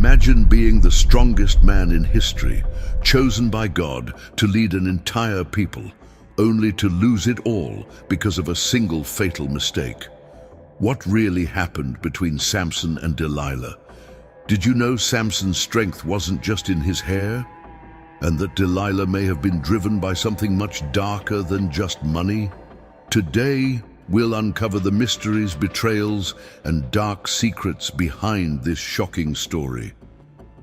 Imagine being the strongest man in history, chosen by God to lead an entire people, only to lose it all because of a single fatal mistake. What really happened between Samson and Delilah? Did you know Samson's strength wasn't just in his hair? And that Delilah may have been driven by something much darker than just money? Today, we'll uncover the mysteries, betrayals, and dark secrets behind this shocking story.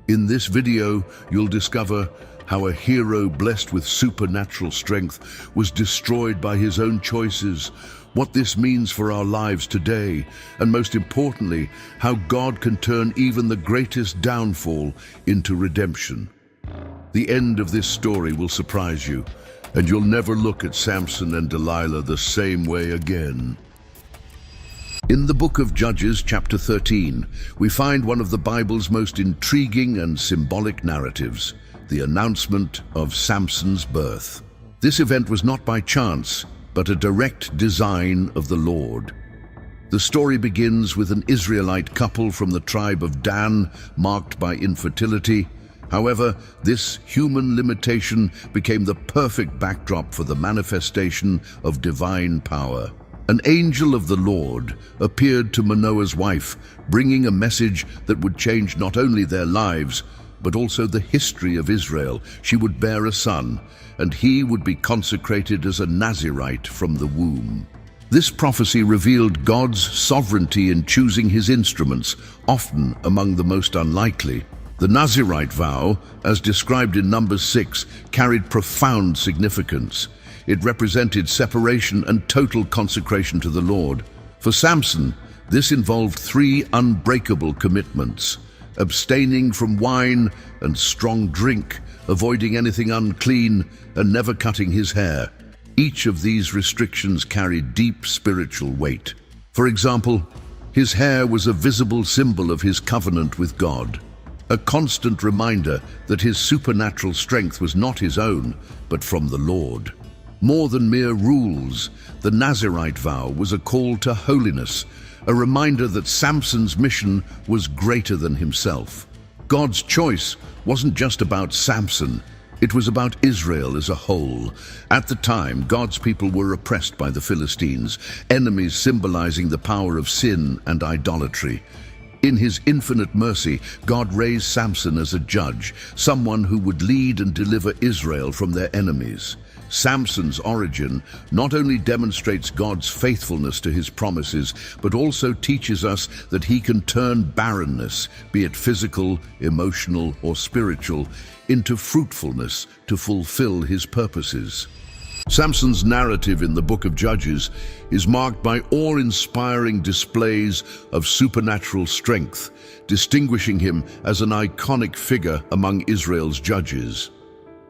In this video, you'll discover how a hero blessed with supernatural strength was destroyed by his own choices, what this means for our lives today, and most importantly, how God can turn even the greatest downfall into redemption. The end of this story will surprise you, and you'll never look at Samson and Delilah the same way again. In the book of Judges, chapter 13, we find one of the Bible's most intriguing and symbolic narratives, the announcement of Samson's birth. This event was not by chance, but a direct design of the Lord. The story begins with an Israelite couple from the tribe of Dan, marked by infertility. However, this human limitation became the perfect backdrop for the manifestation of divine power. An angel of the Lord appeared to Manoah's wife, bringing a message that would change not only their lives, but also the history of Israel. She would bear a son, and he would be consecrated as a Nazirite from the womb. This prophecy revealed God's sovereignty in choosing his instruments, often among the most unlikely. The Nazirite vow, as described in Numbers 6, carried profound significance. It represented separation and total consecration to the Lord. For Samson, this involved 3 unbreakable commitments: abstaining from wine and strong drink, avoiding anything unclean, and never cutting his hair. Each of these restrictions carried deep spiritual weight. For example, his hair was a visible symbol of his covenant with God, a constant reminder that his supernatural strength was not his own, but from the Lord. More than mere rules, the Nazirite vow was a call to holiness, a reminder that Samson's mission was greater than himself. God's choice wasn't just about Samson, it was about Israel as a whole. At the time, God's people were oppressed by the Philistines, enemies symbolizing the power of sin and idolatry. In his infinite mercy, God raised Samson as a judge, someone who would lead and deliver Israel from their enemies. Samson's origin not only demonstrates God's faithfulness to his promises, but also teaches us that he can turn barrenness, be it physical, emotional, or spiritual, into fruitfulness to fulfill his purposes. Samson's narrative in the book of Judges is marked by awe-inspiring displays of supernatural strength, distinguishing him as an iconic figure among Israel's judges.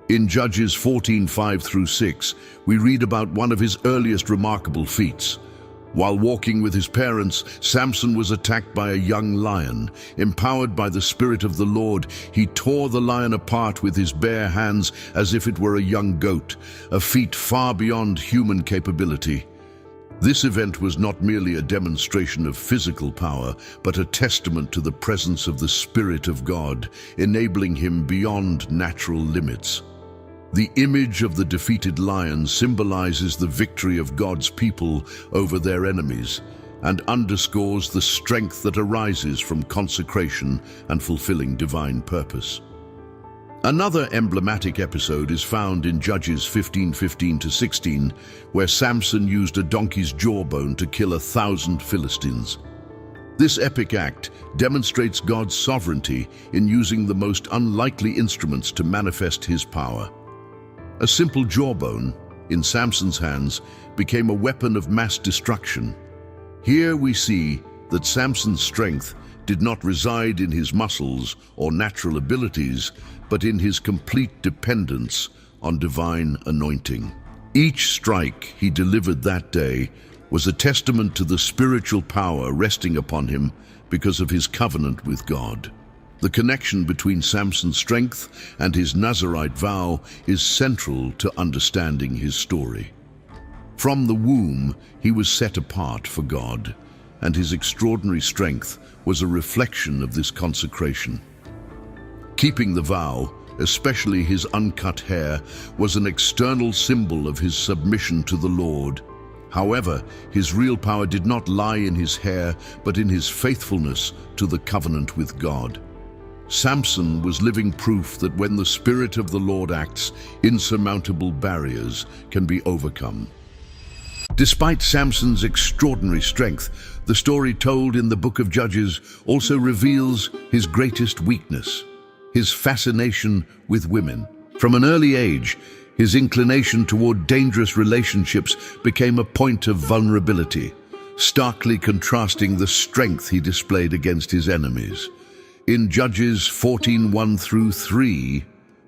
In Judges 14:5-6, we read about one of his earliest remarkable feats. While walking with his parents, Samson was attacked by a young lion. Empowered by the Spirit of the Lord, he tore the lion apart with his bare hands as if it were a young goat, a feat far beyond human capability. This event was not merely a demonstration of physical power, but a testament to the presence of the Spirit of God, enabling him beyond natural limits. The image of the defeated lion symbolizes the victory of God's people over their enemies and underscores the strength that arises from consecration and fulfilling divine purpose. Another emblematic episode is found in Judges 15:15-16, where Samson used a donkey's jawbone to kill 1,000 Philistines. This epic act demonstrates God's sovereignty in using the most unlikely instruments to manifest his power. A simple jawbone, in Samson's hands, became a weapon of mass destruction. Here we see that Samson's strength did not reside in his muscles or natural abilities, but in his complete dependence on divine anointing. Each strike he delivered that day was a testament to the spiritual power resting upon him because of his covenant with God. The connection between Samson's strength and his Nazirite vow is central to understanding his story. From the womb, he was set apart for God, and his extraordinary strength was a reflection of this consecration. Keeping the vow, especially his uncut hair, was an external symbol of his submission to the Lord. However, his real power did not lie in his hair, but in his faithfulness to the covenant with God. Samson was living proof that when the Spirit of the Lord acts, insurmountable barriers can be overcome. Despite Samson's extraordinary strength, the story told in the book of Judges also reveals his greatest weakness, his fascination with women. From an early age, his inclination toward dangerous relationships became a point of vulnerability, starkly contrasting the strength he displayed against his enemies. In Judges 14:1-3,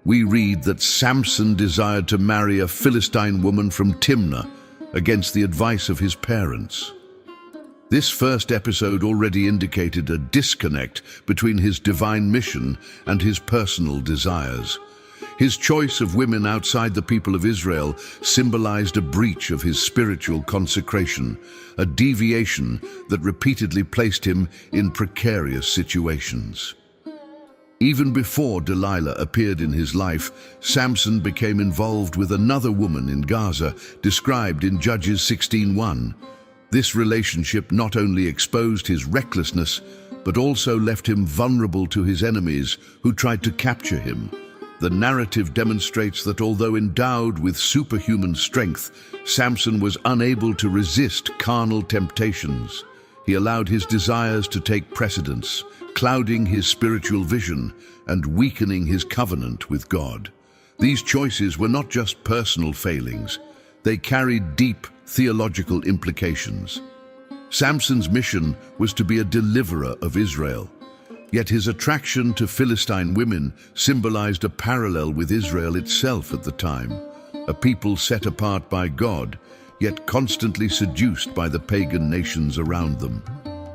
we read that Samson desired to marry a Philistine woman from Timnah against the advice of his parents. This first episode already indicated a disconnect between his divine mission and his personal desires. His choice of women outside the people of Israel symbolized a breach of his spiritual consecration, a deviation that repeatedly placed him in precarious situations. Even before Delilah appeared in his life, Samson became involved with another woman in Gaza, described in Judges 16:1. This relationship not only exposed his recklessness, but also left him vulnerable to his enemies who tried to capture him. The narrative demonstrates that although endowed with superhuman strength, Samson was unable to resist carnal temptations. He allowed his desires to take precedence, clouding his spiritual vision and weakening his covenant with God. These choices were not just personal failings. They carried deep theological implications. Samson's mission was to be a deliverer of Israel. Yet his attraction to Philistine women symbolized a parallel with Israel itself at the time, a people set apart by God, yet constantly seduced by the pagan nations around them.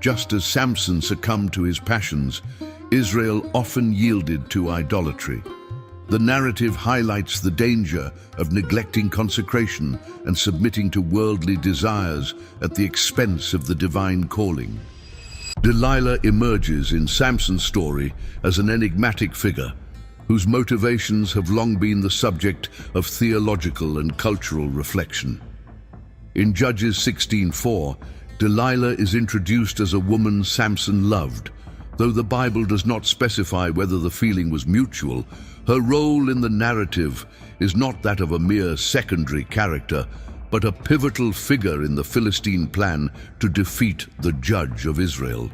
Just as Samson succumbed to his passions, Israel often yielded to idolatry. The narrative highlights the danger of neglecting consecration and submitting to worldly desires at the expense of the divine calling. Delilah emerges in Samson's story as an enigmatic figure whose motivations have long been the subject of theological and cultural reflection. In Judges 16:4, Delilah is introduced as a woman Samson loved. Though the Bible does not specify whether the feeling was mutual, her role in the narrative is not that of a mere secondary character, but a pivotal figure in the Philistine plan to defeat the judge of Israel.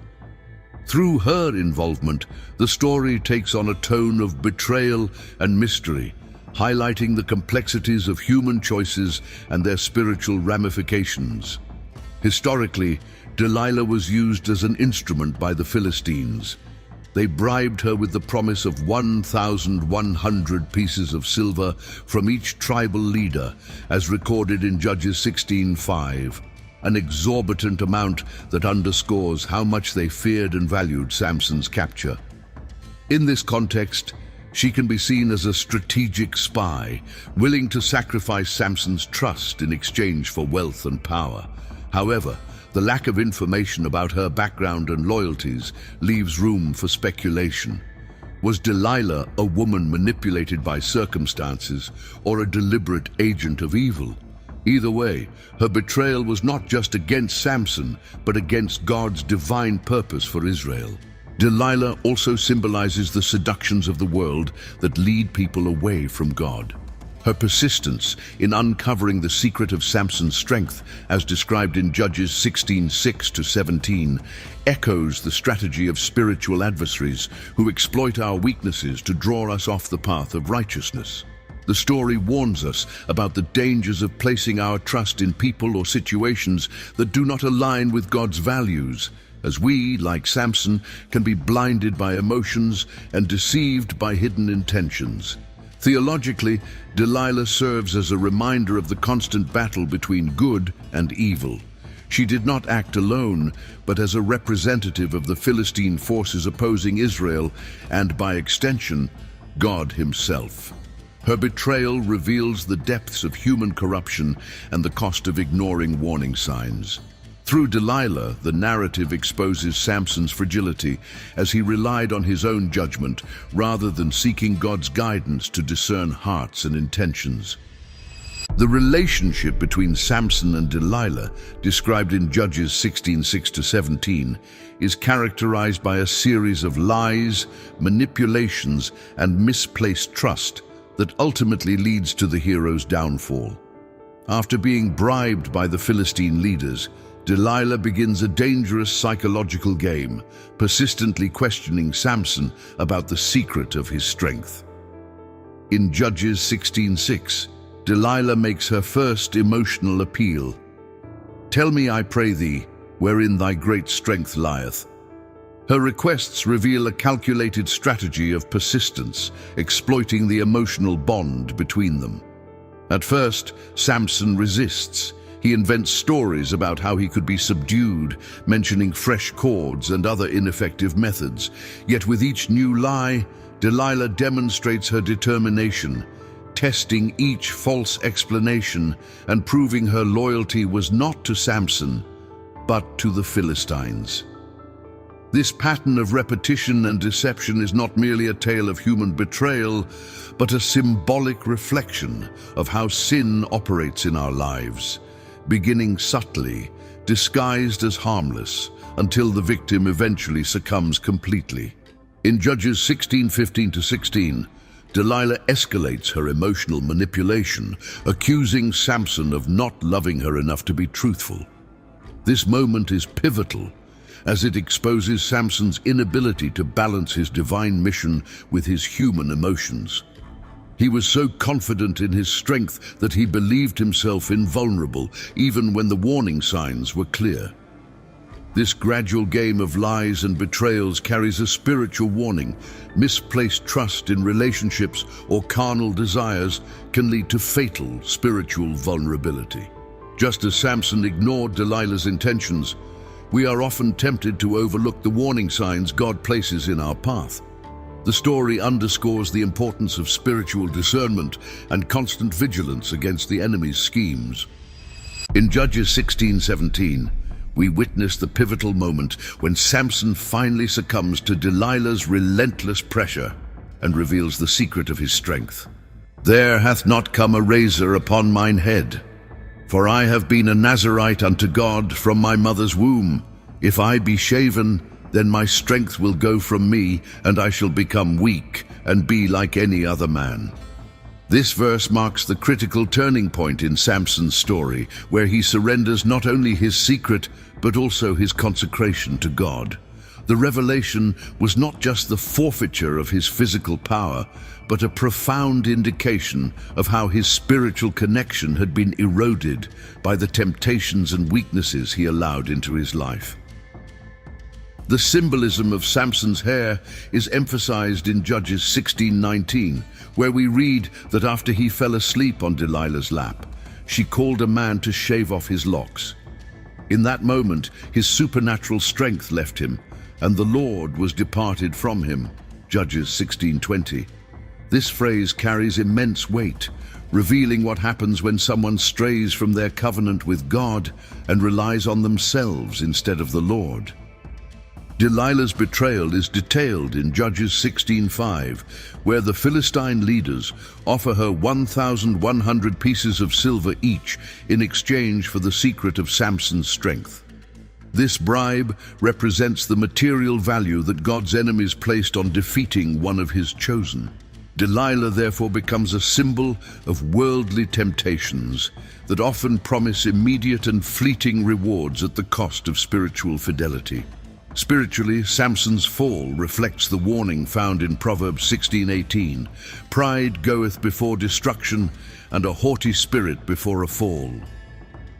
Through her involvement, the story takes on a tone of betrayal and mystery, highlighting the complexities of human choices and their spiritual ramifications. Historically, Delilah was used as an instrument by the Philistines. They bribed her with the promise of 1,100 pieces of silver from each tribal leader, as recorded in Judges 16:5, an exorbitant amount that underscores how much they feared and valued Samson's capture. In this context, she can be seen as a strategic spy, willing to sacrifice Samson's trust in exchange for wealth and power. However, the lack of information about her background and loyalties leaves room for speculation. Was Delilah a woman manipulated by circumstances or a deliberate agent of evil? Either way, her betrayal was not just against Samson, but against God's divine purpose for Israel. Delilah also symbolizes the seductions of the world that lead people away from God. Her persistence in uncovering the secret of Samson's strength, as described in Judges 16:6-17, echoes the strategy of spiritual adversaries who exploit our weaknesses to draw us off the path of righteousness. The story warns us about the dangers of placing our trust in people or situations that do not align with God's values, as we, like Samson, can be blinded by emotions and deceived by hidden intentions. Theologically, Delilah serves as a reminder of the constant battle between good and evil. She did not act alone, but as a representative of the Philistine forces opposing Israel and, by extension, God himself. Her betrayal reveals the depths of human corruption and the cost of ignoring warning signs. Through Delilah, the narrative exposes Samson's fragility as he relied on his own judgment rather than seeking God's guidance to discern hearts and intentions. The relationship between Samson and Delilah, described in Judges 16:6-17, is characterized by a series of lies, manipulations, and misplaced trust that ultimately leads to the hero's downfall. After being bribed by the Philistine leaders, Delilah begins a dangerous psychological game, persistently questioning Samson about the secret of his strength. In Judges 16:6, Delilah makes her first emotional appeal. "Tell me, I pray thee, wherein thy great strength lieth." Her requests reveal a calculated strategy of persistence, exploiting the emotional bond between them. At first, Samson resists. He invents stories about how he could be subdued, mentioning fresh cords and other ineffective methods. Yet with each new lie, Delilah demonstrates her determination, testing each false explanation and proving her loyalty was not to Samson, but to the Philistines. This pattern of repetition and deception is not merely a tale of human betrayal, but a symbolic reflection of how sin operates in our lives, beginning subtly, disguised as harmless, until the victim eventually succumbs completely. In Judges 16:15-16, Delilah escalates her emotional manipulation, accusing Samson of not loving her enough to be truthful. This moment is pivotal, as it exposes Samson's inability to balance his divine mission with his human emotions. He was so confident in his strength that he believed himself invulnerable, even when the warning signs were clear. This gradual game of lies and betrayals carries a spiritual warning. Misplaced trust in relationships or carnal desires can lead to fatal spiritual vulnerability. Just as Samson ignored Delilah's intentions, we are often tempted to overlook the warning signs God places in our path. The story underscores the importance of spiritual discernment and constant vigilance against the enemy's schemes. In Judges 16:17, we witness the pivotal moment when Samson finally succumbs to Delilah's relentless pressure and reveals the secret of his strength. "There hath not come a razor upon mine head, for I have been a Nazirite unto God from my mother's womb. If I be shaven, then my strength will go from me, and I shall become weak and be like any other man." This verse marks the critical turning point in Samson's story, where he surrenders not only his secret, but also his consecration to God. The revelation was not just the forfeiture of his physical power, but a profound indication of how his spiritual connection had been eroded by the temptations and weaknesses he allowed into his life. The symbolism of Samson's hair is emphasized in Judges 16:19, where we read that after he fell asleep on Delilah's lap, she called a man to shave off his locks. In that moment, his supernatural strength left him, and the Lord was departed from him. Judges 16:20. This phrase carries immense weight, revealing what happens when someone strays from their covenant with God and relies on themselves instead of the Lord. Delilah's betrayal is detailed in Judges 16:5, where the Philistine leaders offer her 1,100 pieces of silver each in exchange for the secret of Samson's strength. This bribe represents the material value that God's enemies placed on defeating one of his chosen. Delilah therefore becomes a symbol of worldly temptations that often promise immediate and fleeting rewards at the cost of spiritual fidelity. Spiritually, Samson's fall reflects the warning found in Proverbs 16:18. Pride goeth before destruction, and a haughty spirit before a fall.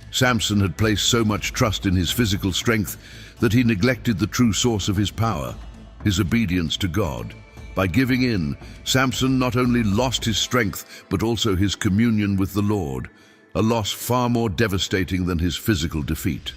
Samson had placed so much trust in his physical strength that he neglected the true source of his power, his obedience to God. By giving in, Samson not only lost his strength, but also his communion with the Lord, a loss far more devastating than his physical defeat.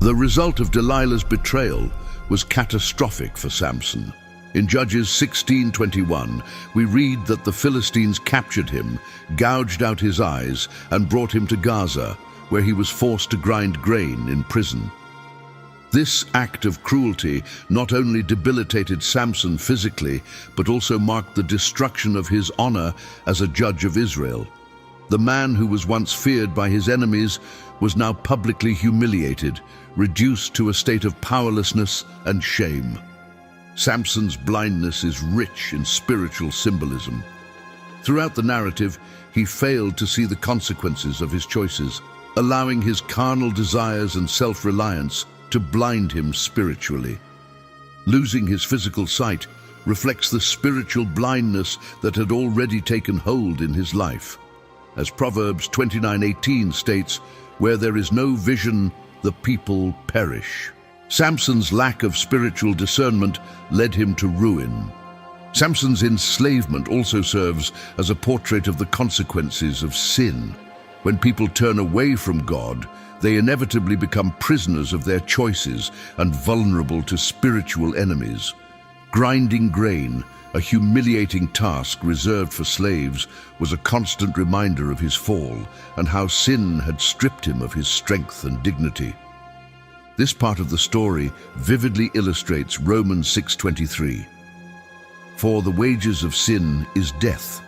The result of Delilah's betrayal was catastrophic for Samson. In Judges 16:21, we read that the Philistines captured him, gouged out his eyes, and brought him to Gaza, where he was forced to grind grain in prison. This act of cruelty not only debilitated Samson physically, but also marked the destruction of his honor as a judge of Israel. The man who was once feared by his enemies was now publicly humiliated, reduced to a state of powerlessness and shame. Samson's blindness is rich in spiritual symbolism. Throughout the narrative, he failed to see the consequences of his choices, allowing his carnal desires and self-reliance to blind him spiritually. Losing his physical sight reflects the spiritual blindness that had already taken hold in his life. As Proverbs 29:18 states, "Where there is no vision, the people perish." Samson's lack of spiritual discernment led him to ruin. Samson's enslavement also serves as a portrait of the consequences of sin. When people turn away from God, they inevitably become prisoners of their choices and vulnerable to spiritual enemies. Grinding grain, a humiliating task reserved for slaves, was a constant reminder of his fall and how sin had stripped him of his strength and dignity. This part of the story vividly illustrates Romans 6:23. "For the wages of sin is death.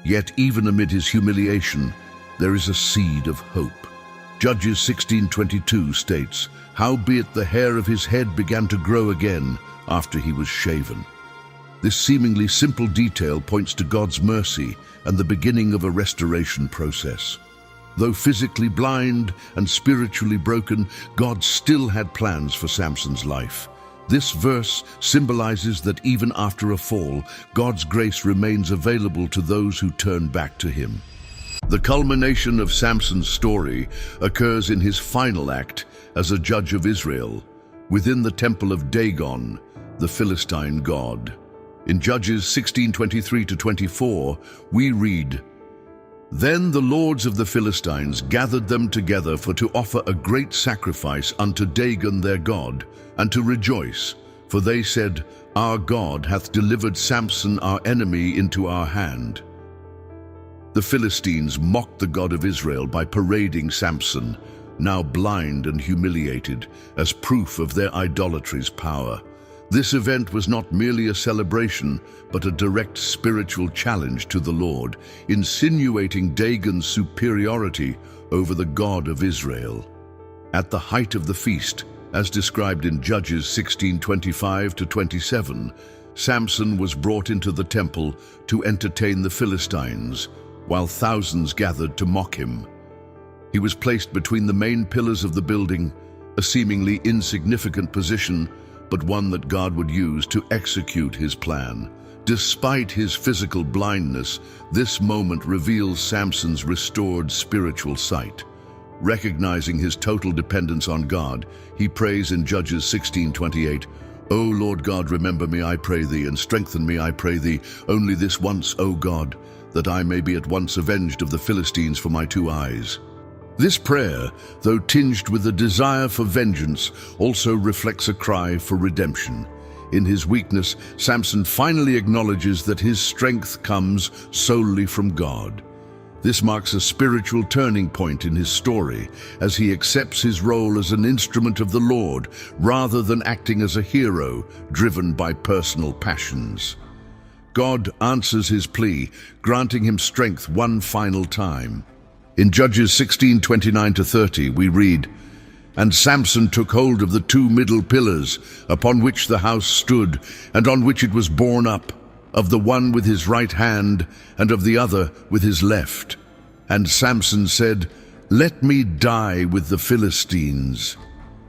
Yet even amid his humiliation, there is a seed of hope." Judges 16:22 states, "Howbeit the hair of his head began to grow again after he was shaven." This seemingly simple detail points to God's mercy and the beginning of a restoration process. Though physically blind and spiritually broken, God still had plans for Samson's life. This verse symbolizes that even after a fall, God's grace remains available to those who turn back to Him. The culmination of Samson's story occurs in his final act as a judge of Israel, within the temple of Dagon, the Philistine god. In Judges 16:23-24, we read, "Then the lords of the Philistines gathered them together to offer a great sacrifice unto Dagon their god, and to rejoice, for they said, Our God hath delivered Samson our enemy into our hand." The Philistines mocked the God of Israel by parading Samson, now blind and humiliated, as proof of their idolatry's power. This event was not merely a celebration, but a direct spiritual challenge to the Lord, insinuating Dagon's superiority over the God of Israel. At the height of the feast, as described in Judges 16:25-27, Samson was brought into the temple to entertain the Philistines, while thousands gathered to mock him. He was placed between the main pillars of the building, a seemingly insignificant position, but one that God would use to execute His plan. Despite his physical blindness, this moment reveals Samson's restored spiritual sight. Recognizing his total dependence on God, he prays in Judges 16:28, "O Lord God, remember me, I pray thee, and strengthen me, I pray thee, only this once, O God, that I may be at once avenged of the Philistines for my two eyes." This prayer, though tinged with a desire for vengeance, also reflects a cry for redemption. In his weakness, Samson finally acknowledges that his strength comes solely from God. This marks a spiritual turning point in his story, as he accepts his role as an instrument of the Lord, rather than acting as a hero driven by personal passions. God answers his plea, granting him strength one final time. In Judges 16:29-30, we read, "And Samson took hold of the two middle pillars, upon which the house stood, and on which it was borne up, of the one with his right hand, and of the other with his left. And Samson said, Let me die with the Philistines.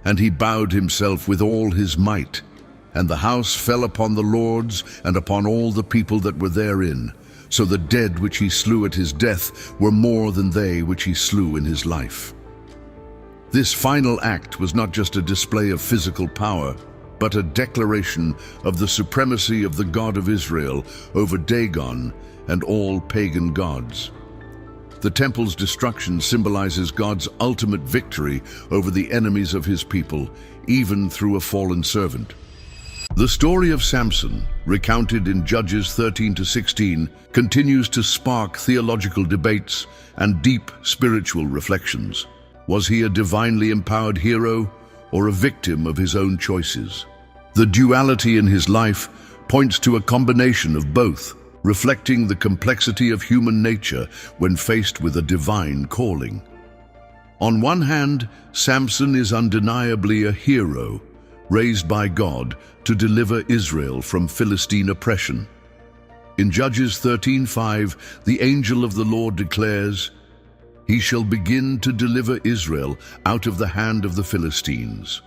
And he bowed himself with all his might. And the house fell upon the lords, and upon all the people that were therein. So the dead which he slew at his death were more than they which he slew in his life." This final act was not just a display of physical power, but a declaration of the supremacy of the God of Israel over Dagon and all pagan gods. The temple's destruction symbolizes God's ultimate victory over the enemies of his people, even through a fallen servant. The story of Samson, recounted in Judges 13-16, continues to spark theological debates and deep spiritual reflections. Was he a divinely empowered hero, or a victim of his own choices. The duality in his life points to a combination of both, reflecting the complexity of human nature when faced with a divine calling. On one hand, Samson is undeniably a hero, raised by God to deliver Israel from Philistine oppression. In Judges 13:5, the angel of the Lord declares, "He shall begin to deliver Israel out of the hand of the Philistines."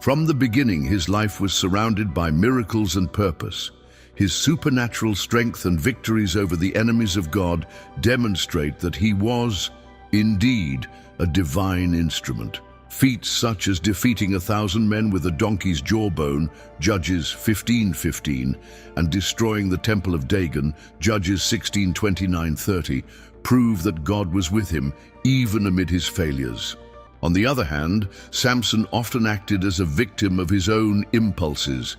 From the beginning, his life was surrounded by miracles and purpose. His supernatural strength and victories over the enemies of God demonstrate that he was, indeed, a divine instrument. Feats such as defeating 1,000 men with a donkey's jawbone, Judges 15:15, and destroying the temple of Dagon, Judges 16:29-30, prove that God was with him even amid his failures. On the other hand, Samson often acted as a victim of his own impulses.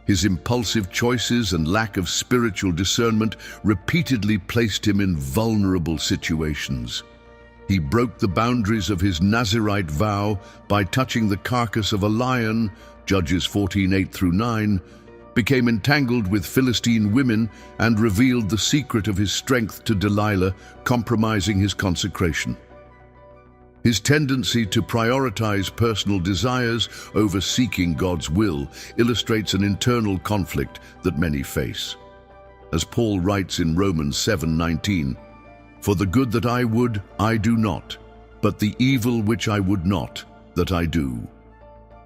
His impulsive choices and lack of spiritual discernment repeatedly placed him in vulnerable situations. He broke the boundaries of his Nazirite vow by touching the carcass of a lion, Judges 14:8-9, became entangled with Philistine women, and revealed the secret of his strength to Delilah, compromising his consecration. His tendency to prioritize personal desires over seeking God's will illustrates an internal conflict that many face. As Paul writes in Romans 7:19, "For the good that I would, I do not, but the evil which I would not, that I do."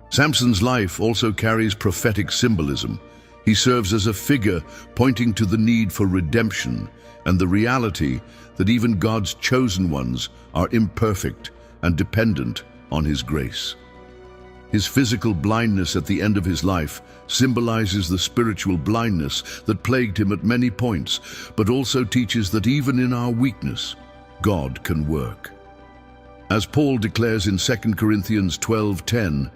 Samson's life also carries prophetic symbolism. He serves as a figure pointing to the need for redemption and the reality that even God's chosen ones are imperfect and dependent on his grace. His physical blindness at the end of his life symbolizes the spiritual blindness that plagued him at many points, but also teaches that even in our weakness, God can work. As Paul declares in 2 Corinthians 12:10,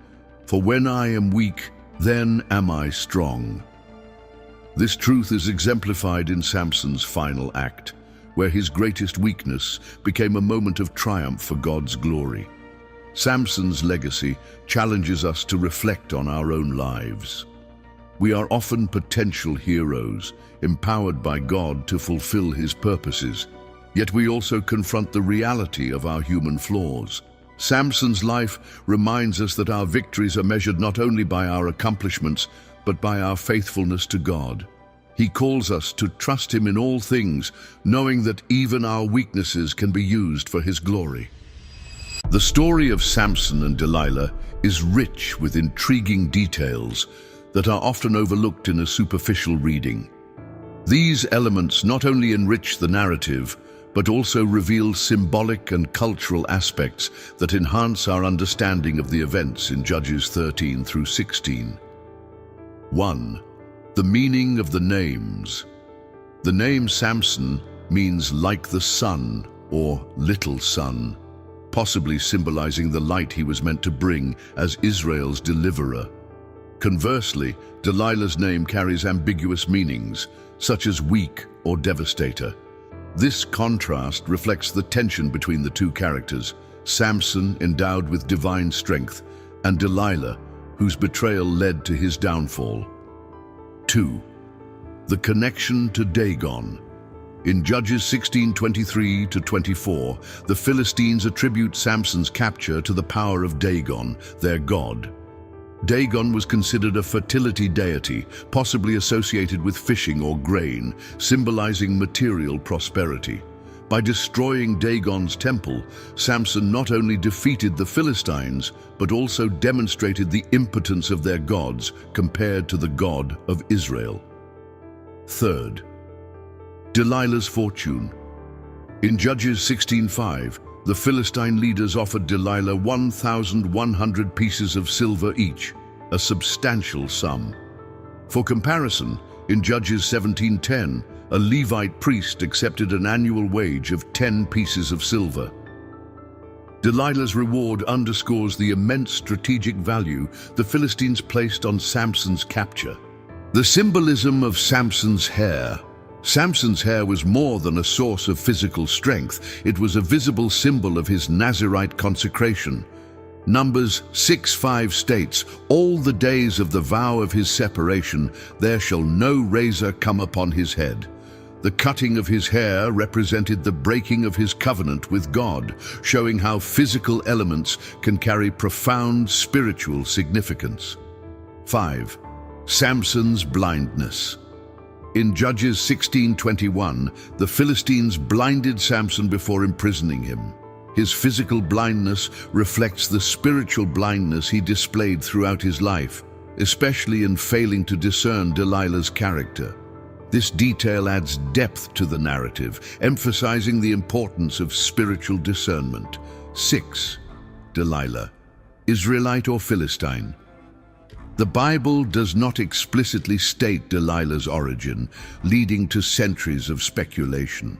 "For when I am weak, then am I strong." This truth is exemplified in Samson's final act, where his greatest weakness became a moment of triumph for God's glory. Samson's legacy challenges us to reflect on our own lives. We are often potential heroes, empowered by God to fulfill his purposes, yet we also confront the reality of our human flaws. Samson's life reminds us that our victories are measured not only by our accomplishments, but by our faithfulness to God. He calls us to trust him in all things, knowing that even our weaknesses can be used for his glory. The story of Samson and Delilah is rich with intriguing details that are often overlooked in a superficial reading. These elements not only enrich the narrative, but also reveal symbolic and cultural aspects that enhance our understanding of the events in Judges 13-16. 1. The meaning of the names. The name Samson means like the sun or little sun, possibly symbolizing the light he was meant to bring as Israel's deliverer. Conversely, Delilah's name carries ambiguous meanings, such as weak or devastator. This contrast reflects the tension between the two characters, Samson endowed with divine strength, and Delilah, whose betrayal led to his downfall. 2. The connection to Dagon. In Judges 16:23-24, the Philistines attribute Samson's capture to the power of Dagon, their god. Dagon was considered a fertility deity, possibly associated with fishing or grain, symbolizing material prosperity. By destroying Dagon's temple, Samson not only defeated the Philistines, but also demonstrated the impotence of their gods compared to the God of Israel. 3. Delilah's fortune. In Judges 16:5, the Philistine leaders offered Delilah 1,100 pieces of silver each, a substantial sum. For comparison, in Judges 17:10, a Levite priest accepted an annual wage of 10 pieces of silver. Delilah's reward underscores the immense strategic value the Philistines placed on Samson's capture. The symbolism of Samson's hair. Samson's hair was more than a source of physical strength. It was a visible symbol of his Nazirite consecration. Numbers 6:5 states, "All the days of the vow of his separation, there shall no razor come upon his head." The cutting of his hair represented the breaking of his covenant with God, showing how physical elements can carry profound spiritual significance. 5. Samson's blindness. In Judges 16:21, the Philistines blinded Samson before imprisoning him. His physical blindness reflects the spiritual blindness he displayed throughout his life, especially in failing to discern Delilah's character. This detail adds depth to the narrative, emphasizing the importance of spiritual discernment. 6. Delilah, Israelite or Philistine? The Bible does not explicitly state Delilah's origin, leading to centuries of speculation.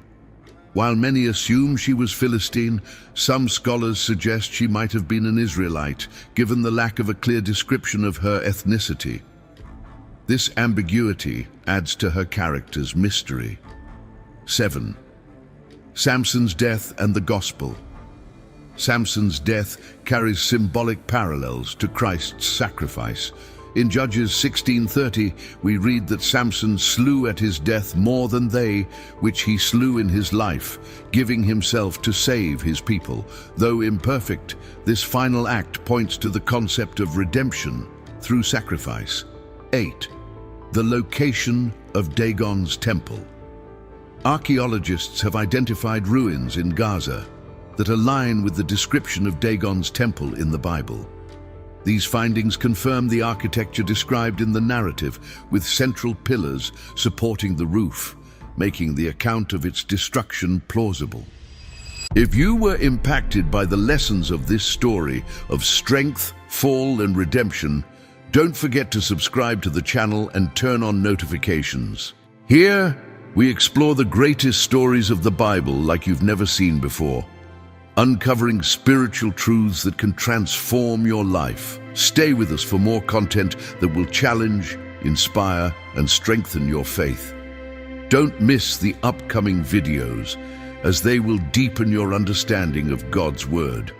While many assume she was Philistine, some scholars suggest she might have been an Israelite, given the lack of a clear description of her ethnicity. This ambiguity adds to her character's mystery. 7. Samson's death and the gospel. Samson's death carries symbolic parallels to Christ's sacrifice. In Judges 16:30, we read that Samson slew at his death more than they which he slew in his life, giving himself to save his people. Though imperfect, this final act points to the concept of redemption through sacrifice. 8. The location of Dagon's temple. Archaeologists have identified ruins in Gaza that align with the description of Dagon's temple in the Bible. These findings confirm the architecture described in the narrative, with central pillars supporting the roof, making the account of its destruction plausible. If you were impacted by the lessons of this story of strength, fall, and redemption, don't forget to subscribe to the channel and turn on notifications. Here, we explore the greatest stories of the Bible like you've never seen before, uncovering spiritual truths that can transform your life. Stay with us for more content that will challenge, inspire, and strengthen your faith. Don't miss the upcoming videos, as they will deepen your understanding of God's Word.